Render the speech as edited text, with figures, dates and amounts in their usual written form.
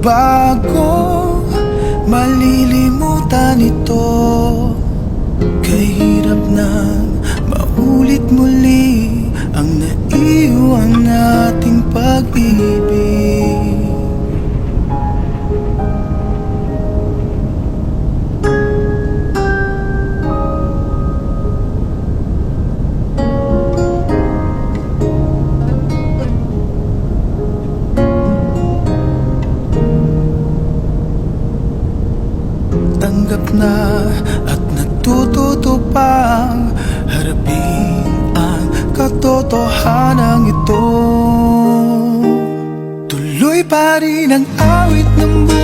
bago, malilimutan ito. Kahirap nang maulit muli ang naiwan nating pag-ibig. Tanggap na at natututo pang harapin ang katotohanan ito. Tuloy pa rin ang awit ng buhay